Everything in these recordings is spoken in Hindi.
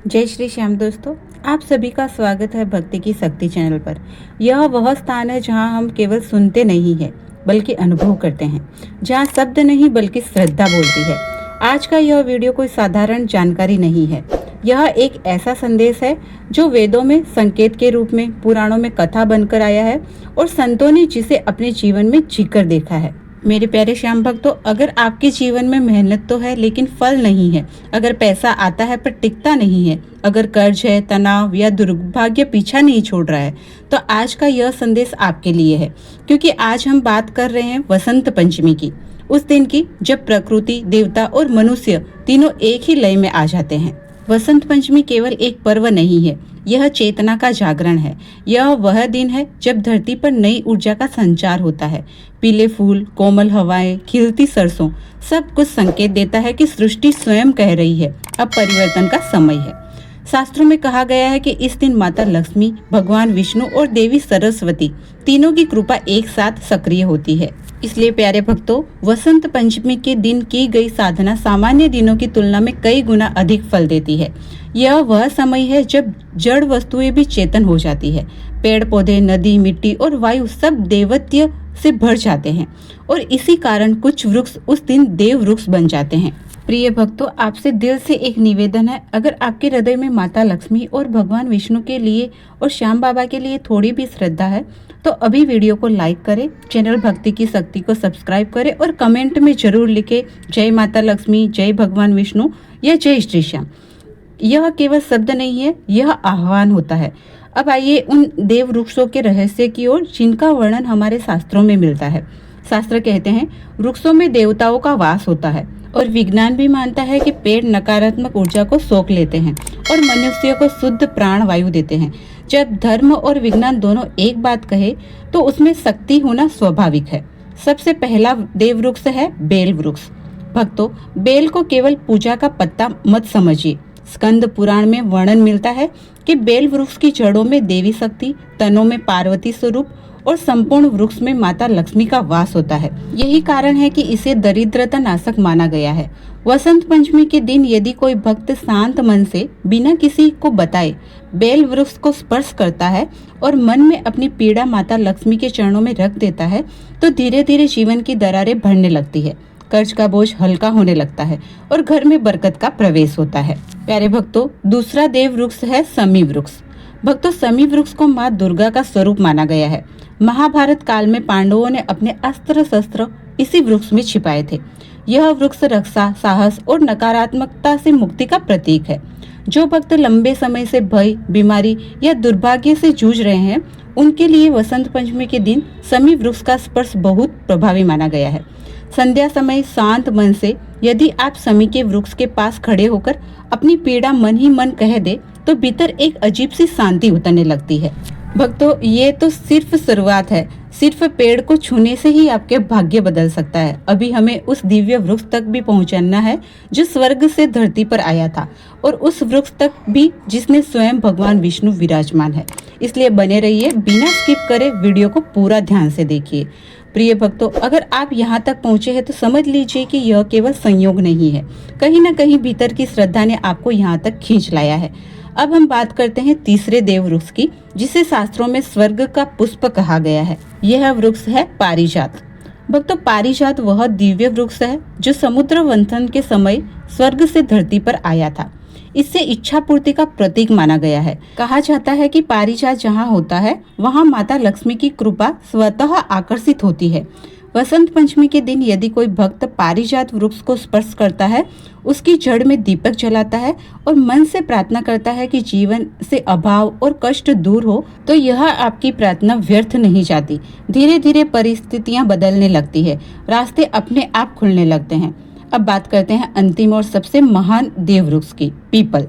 जय श्री श्याम दोस्तों, आप सभी का स्वागत है भक्ति की शक्ति चैनल पर। यह वह स्थान है जहां हम केवल सुनते नहीं हैं बल्कि अनुभव करते हैं, जहां शब्द नहीं बल्कि श्रद्धा बोलती है। आज का यह वीडियो कोई साधारण जानकारी नहीं है। यह एक ऐसा संदेश है जो वेदों में संकेत के रूप में, पुराणों में कथा बनकर आया है और संतों ने जिसे अपने जीवन में जीकर देखा है। मेरे प्यारे श्याम भक्तों, अगर आपके जीवन में मेहनत तो है लेकिन फल नहीं है, अगर पैसा आता है पर टिकता नहीं है, अगर कर्ज है, तनाव या दुर्भाग्य पीछा नहीं छोड़ रहा है, तो आज का यह संदेश आपके लिए है। क्योंकि आज हम बात कर रहे हैं वसंत पंचमी की, उस दिन की जब प्रकृति, देवता और मनुष्य तीनों एक ही लय में आ जाते हैं। वसंत पंचमी केवल एक पर्व नहीं है, यह चेतना का जागरण है। यह वह दिन है जब धरती पर नई ऊर्जा का संचार होता है। पीले फूल, कोमल हवाएं, खिलती सरसों, सब कुछ संकेत देता है कि सृष्टि स्वयं कह रही है, अब परिवर्तन का समय है। शास्त्रों में कहा गया है कि इस दिन माता लक्ष्मी, भगवान विष्णु और देवी सरस्वती तीनों की कृपा एक साथ सक्रिय होती है। इसलिए प्यारे भक्तों, वसंत पंचमी के दिन की गई साधना सामान्य दिनों की तुलना में कई गुना अधिक फल देती है। यह वह समय है जब जड़ वस्तुएं भी चेतन हो जाती है। पेड़ पौधे, नदी, मिट्टी और वायु सब देवत्व से भर जाते हैं और इसी कारण कुछ वृक्ष उस दिन देव वृक्ष बन जाते हैं। प्रिय भक्तों, आपसे दिल से एक निवेदन है, अगर आपके हृदय में माता लक्ष्मी और भगवान विष्णु के लिए और श्याम बाबा के लिए थोड़ी भी श्रद्धा है तो अभी वीडियो को लाइक करें, चैनल भक्ति की शक्ति को सब्सक्राइब करें और कमेंट में जरूर लिखें जय माता लक्ष्मी, जय भगवान विष्णु या जय श्री श्याम। यह केवल शब्द नहीं है, यह आह्वान होता है। अब आइए उन देव वृक्षों के रहस्य की ओर जिनका वर्णन हमारे शास्त्रों में मिलता है। शास्त्र कहते हैं वृक्षों में देवताओं का वास होता है और विज्ञान भी मानता है कि पेड़ नकारात्मक ऊर्जा को सोख लेते हैं और मनुष्य को शुद्ध प्राण वायु देते हैं। जब धर्म और विज्ञान दोनों एक बात कहे तो उसमें शक्ति होना स्वाभाविक है। सबसे पहला देव वृक्ष है बेल वृक्ष। भक्तों, बेल को केवल पूजा का पत्ता मत समझिए। स्कंद पुराण में वर्णन मिलता है कि बेल वृक्ष की जड़ों में देवी शक्ति, तनों में पार्वती स्वरूप और संपूर्ण वृक्ष में माता लक्ष्मी का वास होता है। यही कारण है कि इसे दरिद्रता नाशक माना गया है। वसंत पंचमी के दिन यदि कोई भक्त शांत मन से बिना किसी को बताए बेल वृक्ष को स्पर्श करता है और मन में अपनी पीड़ा माता लक्ष्मी के चरणों में रख देता है तो धीरे धीरे जीवन की दरारें भरने लगती है, कर्ज का बोझ हल्का होने लगता है और घर में बरकत का प्रवेश होता है। प्यारे भक्तों, दूसरा देव वृक्ष है शमी वृक्ष। भक्तों, शमी वृक्ष को माँ दुर्गा का स्वरूप माना गया है। महाभारत काल में पांडवों ने अपने अस्त्र शस्त्र इसी वृक्ष में छिपाए थे। यह वृक्ष रक्षा, साहस और नकारात्मकता से मुक्ति का प्रतीक है। जो भक्त लंबे समय से भय, बीमारी या दुर्भाग्य से जूझ रहे हैं, उनके लिए वसंत पंचमी के दिन शमी वृक्ष का स्पर्श बहुत प्रभावी माना गया है। संध्या समय शांत मन से यदि आप शमी के वृक्ष के पास खड़े होकर अपनी पीड़ा मन ही मन कह दे तो भीतर एक अजीब सी शांति उतरने लगती है। भक्तों, ये तो सिर्फ शुरुआत है। सिर्फ पेड़ को छूने से ही आपके भाग्य बदल सकता है। अभी हमें उस दिव्य वृक्ष तक भी पहुंचना है जो स्वर्ग से धरती पर आया था और उस वृक्ष तक भी जिसने स्वयं भगवान विष्णु विराजमान है। इसलिए बने रहिए, बिना स्किप करे वीडियो को पूरा ध्यान से देखिए। प्रिय भक्तों, अगर आप यहाँ तक पहुँचे हैं तो समझ लीजिए कि यह केवल संयोग नहीं है, कहीं न कहीं भीतर की श्रद्धा ने आपको यहाँ तक खींच लाया है। अब हम बात करते हैं तीसरे देव वृक्ष की, जिसे शास्त्रों में स्वर्ग का पुष्प कहा गया है। यह वृक्ष है पारिजात। भक्तों, पारिजात वह दिव्य वृक्ष है जो समुद्र मंथन के समय स्वर्ग से धरती पर आया था। इससे इच्छा पूर्ति का प्रतीक माना गया है। कहा जाता है कि पारिजात जहाँ होता है वहाँ माता लक्ष्मी की कृपा स्वतः आकर्षित होती है। वसंत पंचमी के दिन यदि कोई भक्त पारिजात वृक्ष को स्पर्श करता है, उसकी जड़ में दीपक जलाता है और मन से प्रार्थना करता है कि जीवन से अभाव और कष्ट दूर हो, तो यह आपकी प्रार्थना व्यर्थ नहीं जाती। धीरे धीरे परिस्थितियां बदलने लगती है, रास्ते अपने आप खुलने लगते हैं। अब बात करते हैं अंतिम और सबसे महान देव वृक्ष की, पीपल।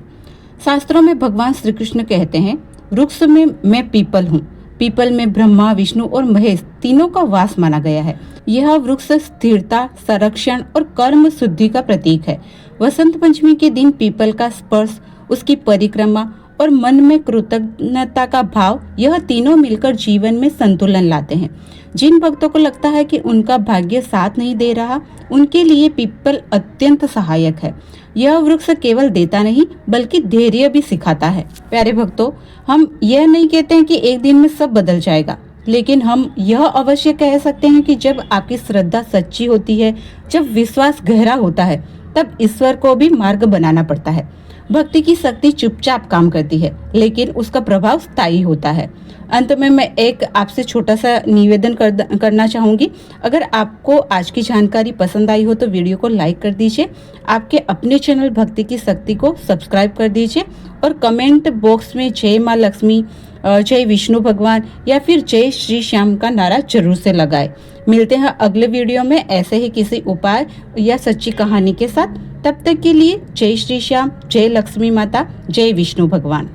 शास्त्रों में भगवान श्री कृष्ण कहते हैं, वृक्ष में मैं पीपल हूँ। पीपल में ब्रह्मा, विष्णु और महेश तीनों का वास माना गया है। यह वृक्ष स्थिरता, संरक्षण और कर्म शुद्धि का प्रतीक है। वसंत पंचमी के दिन पीपल का स्पर्श, उसकी परिक्रमा और मन में कृतज्ञता का भाव, यह तीनों मिलकर जीवन में संतुलन लाते हैं। जिन भक्तों को लगता है कि उनका भाग्य साथ नहीं दे रहा, उनके लिए पीपल अत्यंत सहायक है। यह वृक्ष केवल देता नहीं बल्कि धैर्य भी सिखाता है। प्यारे भक्तों, हम यह नहीं कहते हैं कि एक दिन में सब बदल जाएगा, लेकिन हम यह अवश्य कह सकते हैं कि जब आपकी श्रद्धा सच्ची होती है, जब विश्वास गहरा होता है, तब ईश्वर को भी मार्ग बनाना पड़ता है। भक्ति की शक्ति चुपचाप काम करती है, लेकिन उसका प्रभाव स्थायी होता है। अंत में मैं एक आपसे छोटा सा निवेदन करना चाहूंगी। अगर आपको आज की जानकारी पसंद आई हो तो वीडियो को लाइक कर दीजिए, आपके अपने चैनल भक्ति की शक्ति को सब्सक्राइब कर दीजिए और कमेंट बॉक्स में जय माँ लक्ष्मी, जय विष्णु भगवान या फिर जय श्री श्याम का नारा जरूर से लगाए। मिलते हैं अगले वीडियो में ऐसे ही किसी उपाय या सच्ची कहानी के साथ। तब तक के लिए जय श्री श्याम, जय लक्ष्मी माता, जय विष्णु भगवान।